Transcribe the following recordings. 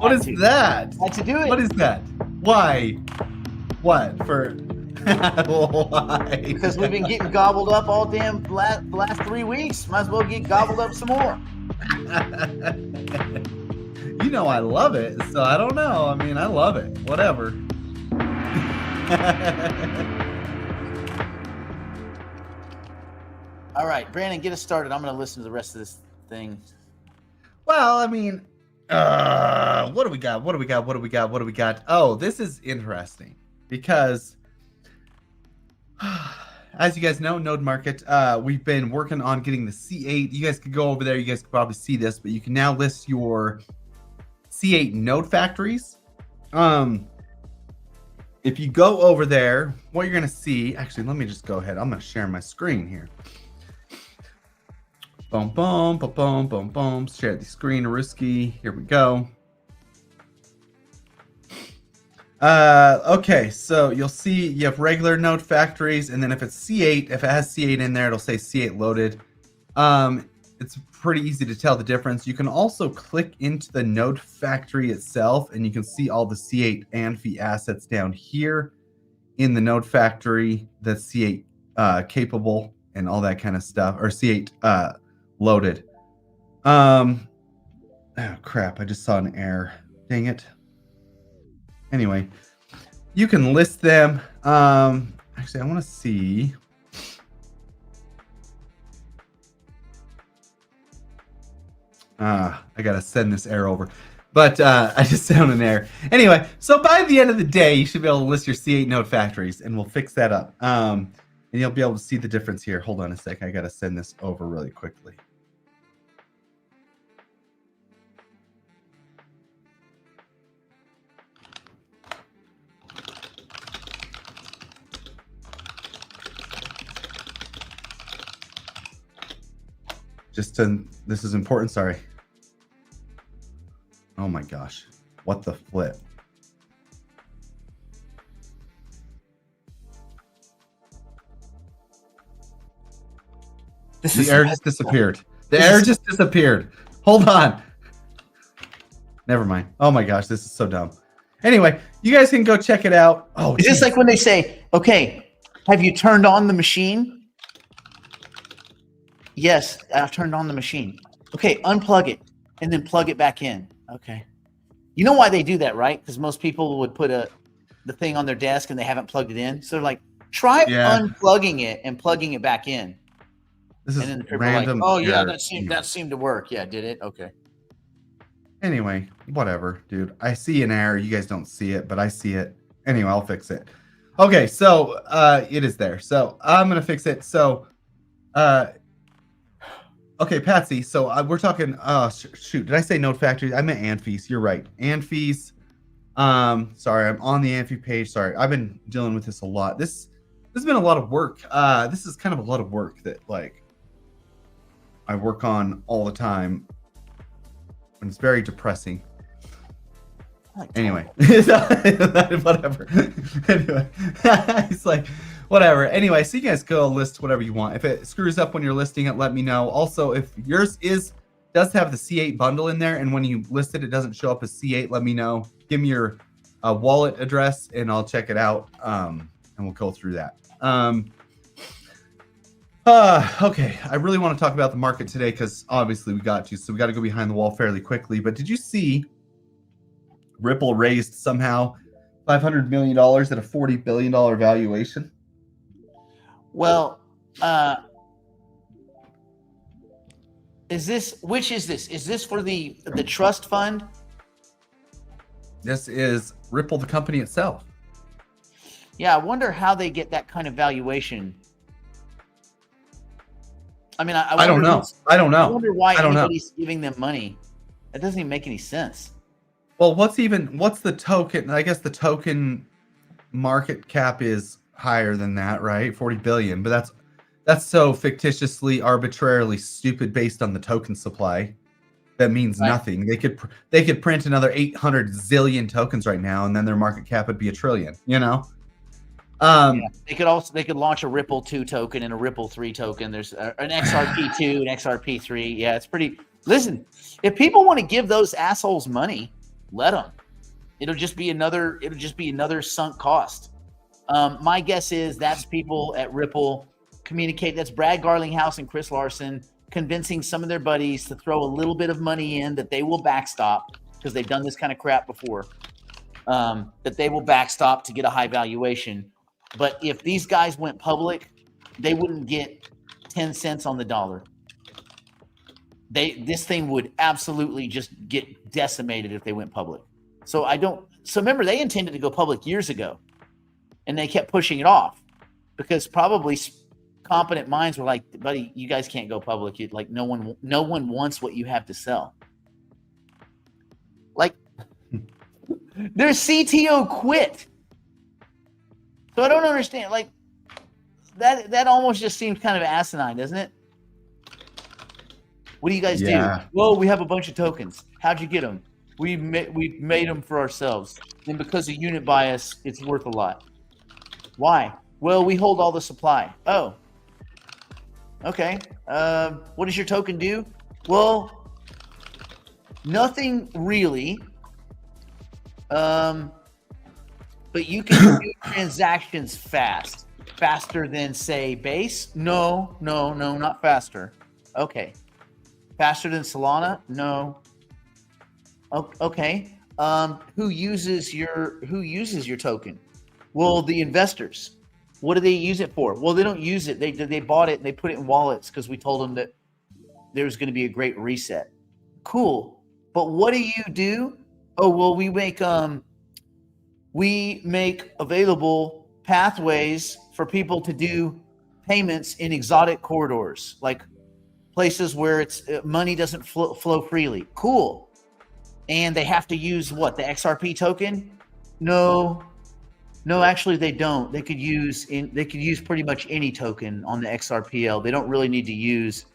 What is that? Had to do it. What is that? Why? What for? Why? Because we've been getting gobbled up all damn last 3 weeks. Might as well get gobbled up some more. You know I love it, so I don't know. I mean, I love it. Whatever. All right, Brandon, get us started. I'm going to listen to the rest of this thing. Well, I mean, what do we got? Oh, this is interesting because, as you guys know, Node Market, we've been working on getting the C8. You guys could go over there. You guys could probably see this, but you can now list your C8 node factories. If you go over there, what you're going to see, actually, let me just go ahead. I'm going to share my screen here. Boom, boom, boom, boom, boom, boom. Share the screen, Ruski. Here we go. Okay, so you'll see you have regular node factories, and then if it's C8, if it has C8 in there, it'll say C8 loaded. It's pretty easy to tell the difference. You can also click into the node factory itself, and you can see all the C8 ANFI assets down here in the node factory that's C8 capable and all that kind of stuff, or C8 loaded. Oh crap, I just saw an error. Dang it. Anyway, you can list them. Actually, I want to see. I gotta send this error over, but I just found an error. Anyway, so by the end of the day, you should be able to list your C8 node factories, and we'll fix that up. And you'll be able to see the difference here. Hold on a sec. I gotta send this over really quickly. This is important. Sorry. Oh my gosh. What the flip? The error just disappeared. The error just disappeared. Hold on. Never mind. Oh my gosh, this is so dumb. Anyway, you guys can go check it out. Oh, is this like when they say, okay, have you turned on the machine? Yes, I've turned on the machine. Okay, unplug it and then plug it back in. Okay. You know why they do that, right? Because most people would put the thing on their desk and they haven't plugged it in. So they're like, try unplugging it and plugging it back in. This is and then random. Like, oh yeah, that seemed to work. Yeah, did it? Okay. Anyway, whatever, dude. I see an error. You guys don't see it, but I see it. Anyway, I'll fix it. Okay, so it is there. So I'm gonna fix it. So okay, Patsy. So we're talking. Shoot, did I say node factories? I meant ANFIs. You're right, ANFIs. Sorry, I'm on the ANFI page. Sorry, I've been dealing with this a lot. This has been a lot of work. This is kind of a lot of work that like I work on all the time, and it's very depressing. Anyway, whatever. Anyway, it's like whatever. Anyway, so you guys go list whatever you want. If it screws up when you're listing it, let me know. Also, if yours does have the C8 bundle in there, and when you list it, it doesn't show up as C8, let me know. Give me your wallet address, and I'll check it out, and we'll go through that. Okay, I really want to talk about the market today because obviously we got to, so we got to go behind the wall fairly quickly. But did you see Ripple raised somehow $500 million at a $40 billion valuation? Well, which is this? Is this for the trust fund? This is Ripple, the company itself. Yeah, I wonder how they get that kind of valuation. I mean, I don't know. I don't know. I wonder why anybody's giving them money. That doesn't even make any sense. Well, what's the token? I guess the token market cap is higher than that, right? 40 billion, but that's so fictitiously, arbitrarily stupid based on the token supply. That means nothing. They could print another 800 zillion tokens right now, and then their market cap would be $1 trillion. You know. They could launch a Ripple 2 token and a Ripple 3 token. There's an XRP 2, an XRP 3. Yeah, it's pretty. Listen, if people want to give those assholes money, let them. It'll just be another sunk cost. My guess is that's people at Ripple communicate. That's Brad Garlinghouse and Chris Larson convincing some of their buddies to throw a little bit of money in that they will backstop because they've done this kind of crap before. That they will backstop to get a high valuation. But if these guys went public, they wouldn't get 10 cents on the dollar. This thing would absolutely just get decimated if they went public. So remember, they intended to go public years ago, and they kept pushing it off because probably competent minds were like, buddy, you guys can't go public. Like no one wants what you have to sell. Like their CTO quit. So I don't understand. Like that almost just seems kind of asinine, doesn't it? What do you guys do? Well, we have a bunch of tokens. How'd you get them? We made them for ourselves. And because of unit bias, it's worth a lot. Why? Well, we hold all the supply. Oh. Okay. What does your token do? Well, nothing really. But you can do transactions faster than say Base. No, not faster. Okay. Faster than Solana? No. Okay. Who uses your token? Well, the investors. What do they use it for? Well, they don't use it. They bought it and they put it in wallets because we told them that there's going to be a great reset. Cool. But what do you do? Oh, well, we make available pathways for people to do payments in exotic corridors, like places where it's money doesn't flow freely. Cool. And they have to use what? The XRP token? No, actually they don't. They could use pretty much any token on the XRPL. They don't really need to use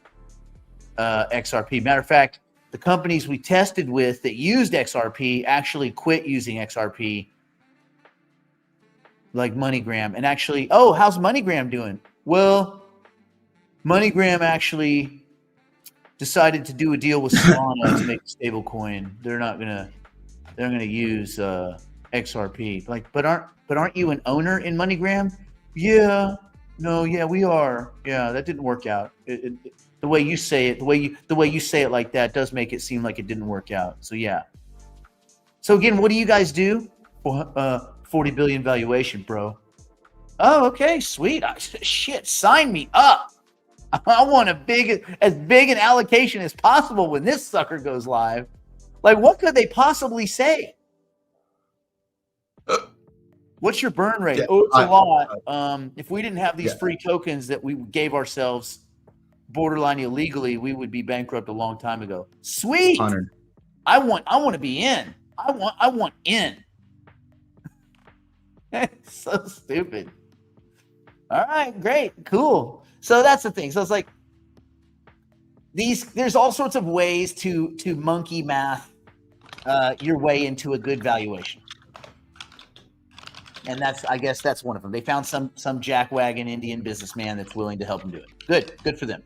XRP. Matter of fact, the companies we tested with that used XRP actually quit using XRP, like MoneyGram. And actually, how's MoneyGram doing? Well, MoneyGram actually decided to do a deal with Solana to make a stable coin. They're gonna use XRP. Like, but aren't you an owner in MoneyGram? Yeah, no, yeah, we are. Yeah, that didn't work out. The way you say it, the way you say it like that does make it seem like it didn't work out. So yeah. So again, what do you guys do? 40 billion valuation, bro. Oh, okay, sweet. Shit, sign me up. I want as big an allocation as possible when this sucker goes live. Like, what could they possibly say? What's your burn rate? Yeah, It's a lot. If we didn't have these free tokens that we gave ourselves borderline illegally, we would be bankrupt a long time ago. Sweet. 100. I want to be in. I want in. So stupid. All right, great, cool. So that's the thing. So it's like there's all sorts of ways to monkey math your way into a good valuation. And I guess that's one of them. They found some jackwagon Indian businessman that's willing to help them do it. Good for them.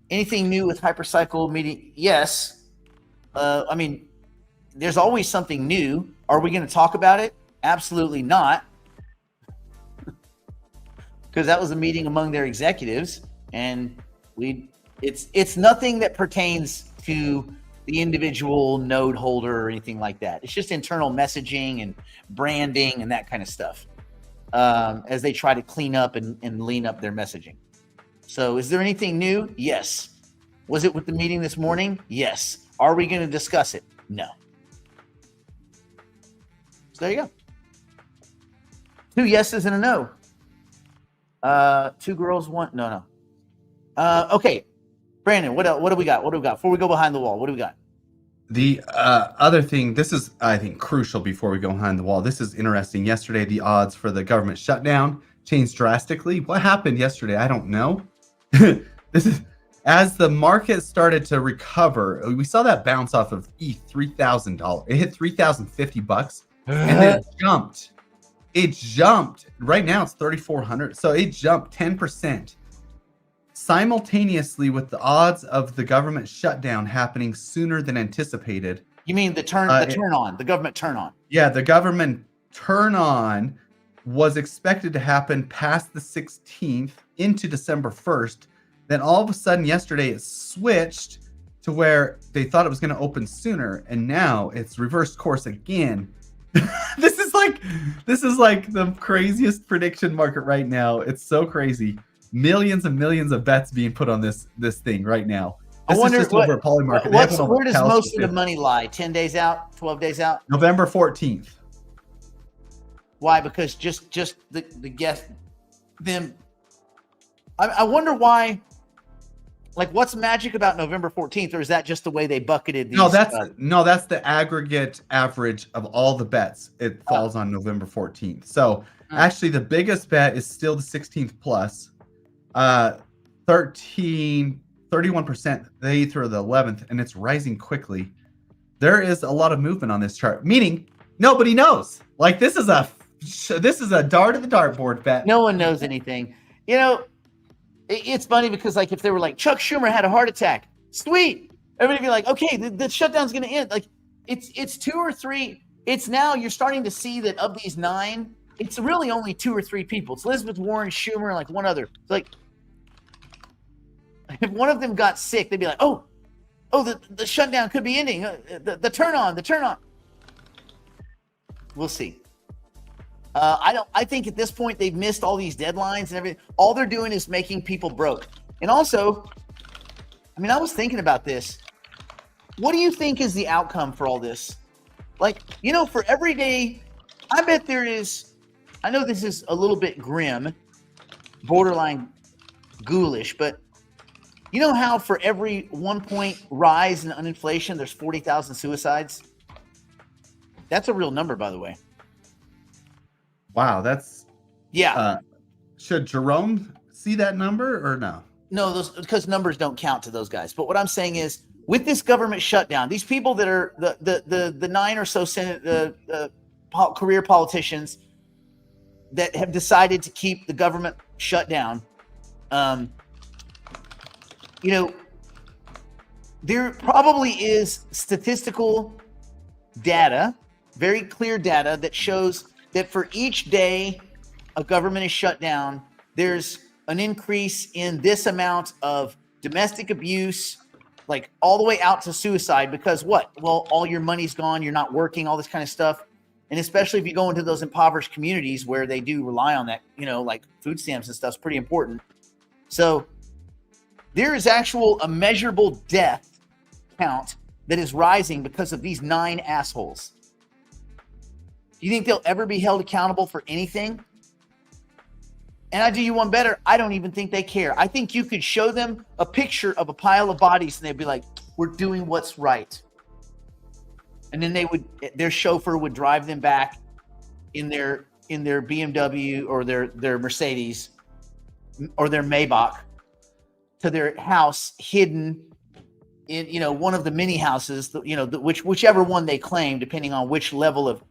Anything new with Hypercycle meeting? Yes. I mean, there's always something new. Are we going to talk about it? Absolutely not. Because that was a meeting among their executives, and it's nothing that pertains to the individual node holder or anything like that. It's just internal messaging and branding and that kind of stuff as they try to clean up and lean up their messaging. So is there anything new? Yes. Was it with the meeting this morning? Yes. Are we going to discuss it? No. So there you go. 2 yeses and a no. 2 girls, 1. No. Okay. Brandon, what do we got? Before we go behind the wall, what do we got? The other thing, this is, I think, crucial before we go behind the wall. This is interesting. Yesterday, the odds for the government shutdown changed drastically. What happened yesterday? I don't know. This is as the market started to recover. We saw that bounce off of ETH $3,000. It hit $3,050, and then it jumped. It jumped. Right now, it's 3,400. So it jumped 10%. simultaneously with the odds of the government shutdown happening sooner than anticipated. You mean the turn on, the government turn on? Yeah, the government turn on was expected to happen past the 16th into December 1st. Then all of a sudden yesterday it switched to where they thought it was going to open sooner, and now it's reversed course again. This is like the craziest prediction market right now. It's so crazy. Millions and millions of bets being put on this thing right now. This I wonder is just over at Polymarket. Where does most of the money lie? 10 days out? 12 days out? November 14th. Why? Because just the guess them. I wonder why. Like, what's magic about November 14th, or is that just the way they bucketed these? No, that's the aggregate average of all the bets. It falls on November 14th. So actually, the biggest bet is still the 16th plus. 31%. They throw the 11th, and it's rising quickly. There is a lot of movement on this chart, meaning nobody knows. Like, this is a dart at the dartboard bet. No one knows anything. You know, it's funny because, like, if they were like, Chuck Schumer had a heart attack, sweet, everybody be like, okay, the shutdown's going to end. Like, it's 2 or 3. It's now you're starting to see that of these 9, it's really only 2 or 3 people. It's Elizabeth Warren, Schumer, and like one other. It's like, if one of them got sick, they'd be like, oh, the shutdown could be ending. The turn on. We'll see. I think at this point they've missed all these deadlines and everything. All they're doing is making people broke. And also, I mean, I was thinking about this. What do you think is the outcome for all this? Like, you know, for every day, I bet there is, I know this is a little bit grim, borderline ghoulish, but you know how for every 1 point rise in uninflation, there's 40,000 suicides? That's a real number, by the way. Wow, that's yeah. Should Jerome see that number or no? No, those because numbers don't count to those guys. But what I'm saying is, with this government shutdown, these people that are the 9 or so Senate career politicians that have decided to keep the government shut down, you know, there probably is statistical data, very clear data that shows that for each day a government is shut down, there's an increase in this amount of domestic abuse, like all the way out to suicide. Because what? Well, all your money's gone, you're not working, all this kind of stuff. And especially if you go into those impoverished communities where they do rely on that, you know, like food stamps and stuff is pretty important. So there is a measurable death count that is rising because of these 9 assholes. Do you think they'll ever be held accountable for anything? And I do you one better. I don't even think they care. I think you could show them a picture of a pile of bodies and they'd be like, we're doing what's right. And then their chauffeur would drive them back in their BMW or their Mercedes or their Maybach to their house hidden in, you know, one of the mini houses, you know, whichever one they claim, depending on which level of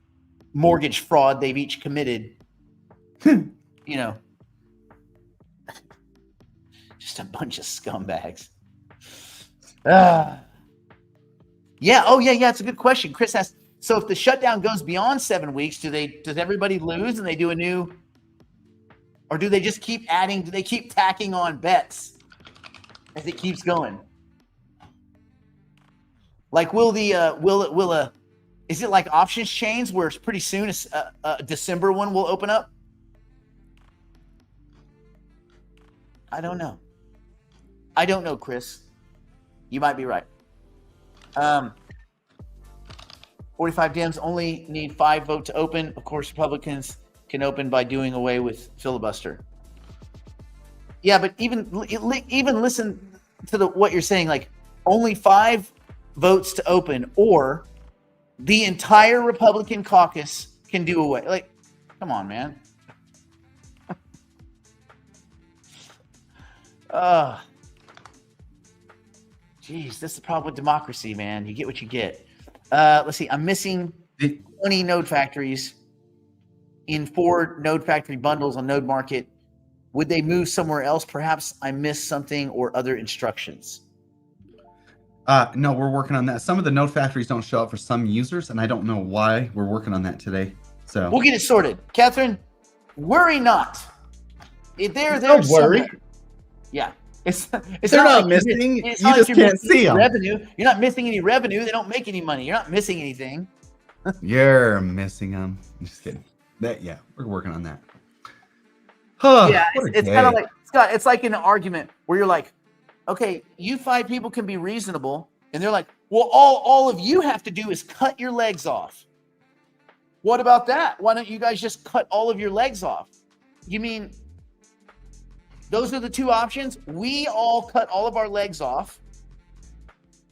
mortgage fraud they've each committed. You know, just a bunch of scumbags. Yeah. Oh, yeah. It's a good question. Chris asked, so if the shutdown goes beyond 7 weeks, does everybody lose and they do a new, or do they just keep adding? Do they keep tacking on bets as it keeps going? Like, is it like options chains where it's pretty soon a December one will open up? I don't know. Chris. You might be right. 45 Dems only need 5 votes to open. Of course, Republicans can open by doing away with filibuster. Yeah, but even listen to what you're saying. Like, only 5 votes to open, or the entire Republican caucus can do away. Like, come on, man. Geez, this is the problem with democracy, man. You get what you get. Let's see. I'm missing 20 node factories in 4 node factory bundles on Node Market. Would they move somewhere else? Perhaps I missed something or other instructions. No, we're working on that. Some of the node factories don't show up for some users, and I don't know why. We're working on that today. So We'll get it sorted. Catherine, worry not. They're Don't worry. somewhere. Yeah. It's They're not missing. It's You not like just you're can't missing see them. revenue. You're not missing any revenue. They don't make any money. You're not missing anything. You're missing them. I'm just kidding. Yeah, we're working on that. Huh, Yeah, what a it's kind of day. like Scott. It's like an argument where you're like, okay, you 5 people can be reasonable, and they're like, well, all of you have to do is cut your legs off. What about that? Why don't you guys just cut all of your legs off? You mean those are the 2 options? We all cut all of our legs off,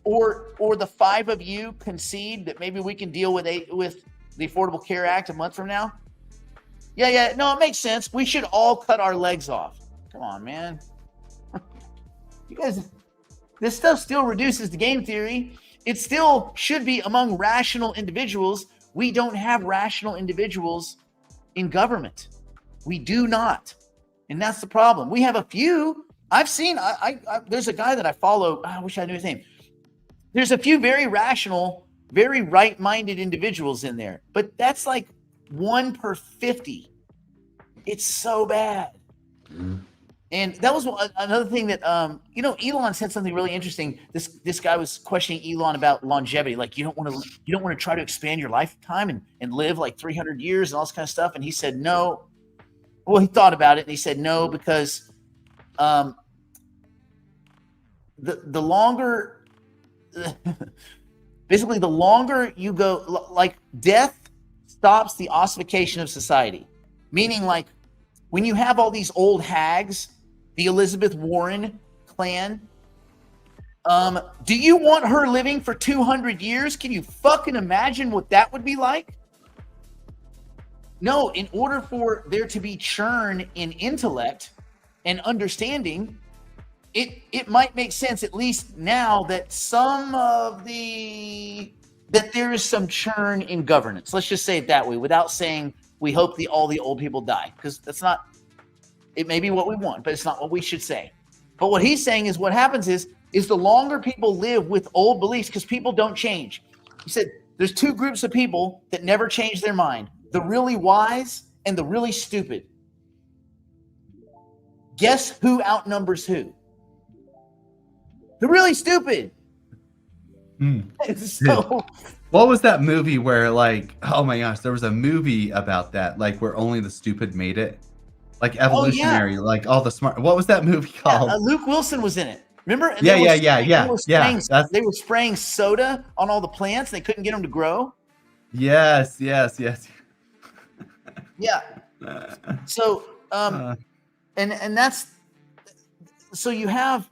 or the 5 of you concede that maybe we can deal with the Affordable Care Act a month from now? Yeah. No, it makes sense. We should all cut our legs off. Come on, man. You guys, this stuff still reduces the game theory. It still should be among rational individuals. We don't have rational individuals in government. We do not. And that's the problem. We have a few. I've seen, there's a guy that I follow. I wish I knew his name. There's a few very rational, very right-minded individuals in there, but that's like 1 per 50. It's so bad. And that was another thing that, Elon said something really interesting. This guy was questioning Elon about longevity. Like, you don't want to try to expand your lifetime and live like 300 years and all this kind of stuff. And he said, no. Well, he thought about it and he said, no, because the longer, basically the longer you go, like death stops the ossification of society. Meaning, like, when you have all these old hags, the Elizabeth Warren clan, do you want her living for 200 years? Can you fucking imagine what that would be like? No, in order for there to be churn in intellect and understanding, it might make sense, at least now, that that there is some churn in governance. Let's just say it that way, without saying we hope all the old people die, because that's not, it may be what we want, but it's not what we should say. But what he's saying is what happens is the longer people live with old beliefs, because people don't change. He said there's 2 groups of people that never change their mind: the really wise and the really stupid. Guess who outnumbers who? The really stupid. So, what was that movie where, like, oh my gosh, there was a movie about that, like, where only the stupid made it? Like evolutionary, like all the smart. What was that movie called? Luke Wilson was in it. Remember? And Yeah. They were spraying soda on all the plants. They couldn't get them to grow. Yes. Yeah. So, and that's, so you have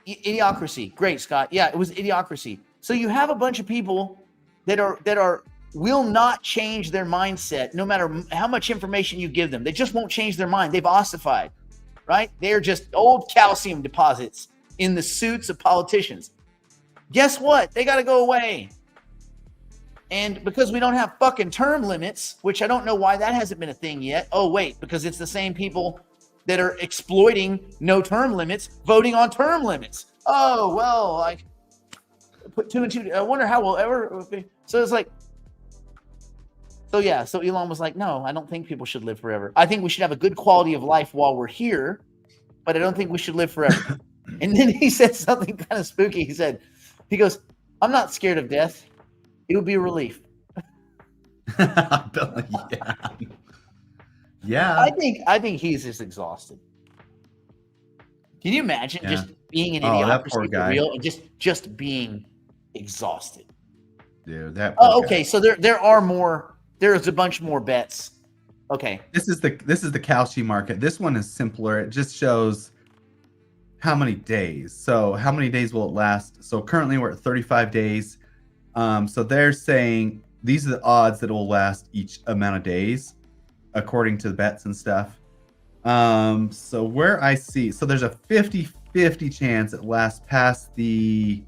idiocracy. Great, Scott. Yeah, it was idiocracy. So you have a bunch of people that will not change their mindset no matter how much information you give them. They just won't change their mind. They've ossified, right? They're just old calcium deposits in the suits of politicians. Guess what? They got to go away. And because we don't have fucking term limits, which I don't know why that hasn't been a thing yet. Oh, wait, because it's the same people that are exploiting no term limits, voting on term limits. Oh, well, I put 2 and 2. I wonder how we'll ever. So it's like, so yeah. So Elon was like, no, I don't think people should live forever. I think we should have a good quality of life while we're here, but I don't think we should live forever. And then he said something kind of spooky. He goes, I'm not scared of death. It would be a relief. Yeah. I think he's just exhausted. Can you imagine just being an idiocracy for real and just being exhausted? Dude, that. Okay. So there's a bunch more bets. Okay. This is the Kalshi market. This one is simpler. It just shows how many days. So how many days will it last? So currently we're at 35 days. So they're saying these are the odds that it will last each amount of days, according to the bets and stuff. So where I see, so there's a 50-50 chance it lasts past the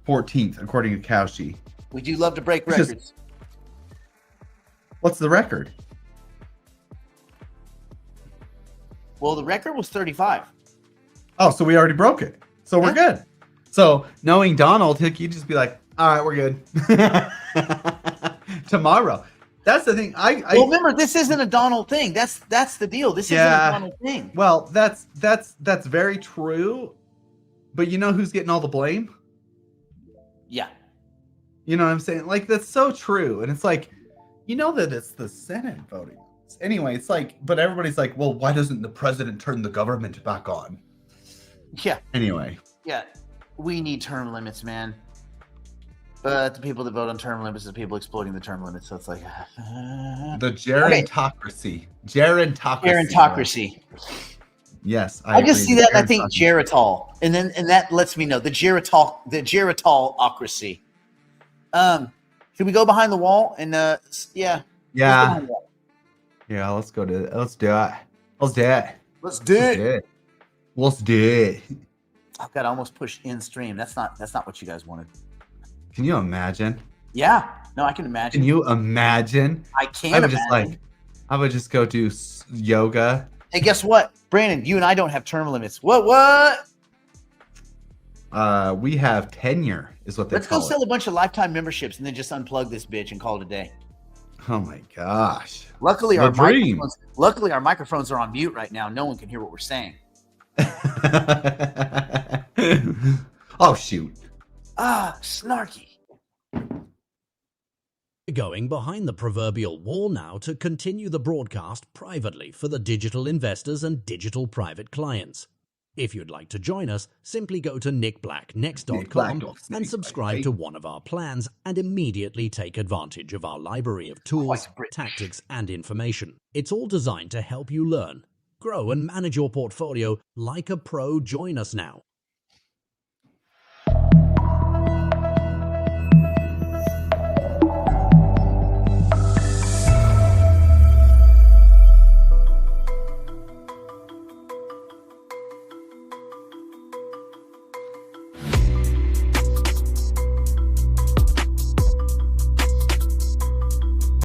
14th, according to Kalshi. We do love to break records. What's the record? Well, the record was 35. Oh, so we already broke it. So we're good. So knowing Donald, he'd just be like, all right, we're good. Tomorrow. That's the thing. Well, remember, this isn't a Donald thing. That's the deal. This isn't a Donald thing. Well, that's very true. But you know who's getting all the blame? Yeah. You know what I'm saying? Like, that's so true. And it's like, you know that it's the Senate voting. Anyway, it's like, but everybody's like, well, why doesn't the president turn the government back on? Yeah. Anyway. Yeah. We need term limits, man. But the people that vote on term limits are the people exploiting the term limits. So it's like the gerontocracy. Gerontocracy. Yes, I just see that. I think geritol, and that lets me know the geritolocracy. Should we go behind the wall and yeah. Yeah, let's do it. Let's do it. Oh God, I almost pushed in stream. That's not what you guys wanted. Can you imagine? Yeah. No, I can imagine. Can you imagine? I can't imagine. I would just go do yoga. Hey, guess what? Brandon, you and I don't have term limits. What? We have tenure is what they call it. Let's go sell a bunch of lifetime memberships and then just unplug this bitch and call it a day. Oh my gosh. Luckily our microphones are on mute right now. No one can hear what we're saying. Oh shoot. Snarky. Going behind the proverbial wall now to continue the broadcast privately for the digital investors and digital private clients. If you'd like to join us, simply go to nickblacknext.com and subscribe to one of our plans and immediately take advantage of our library of tools, tactics, and information. It's all designed to help you learn, grow, and manage your portfolio like a pro. Join us now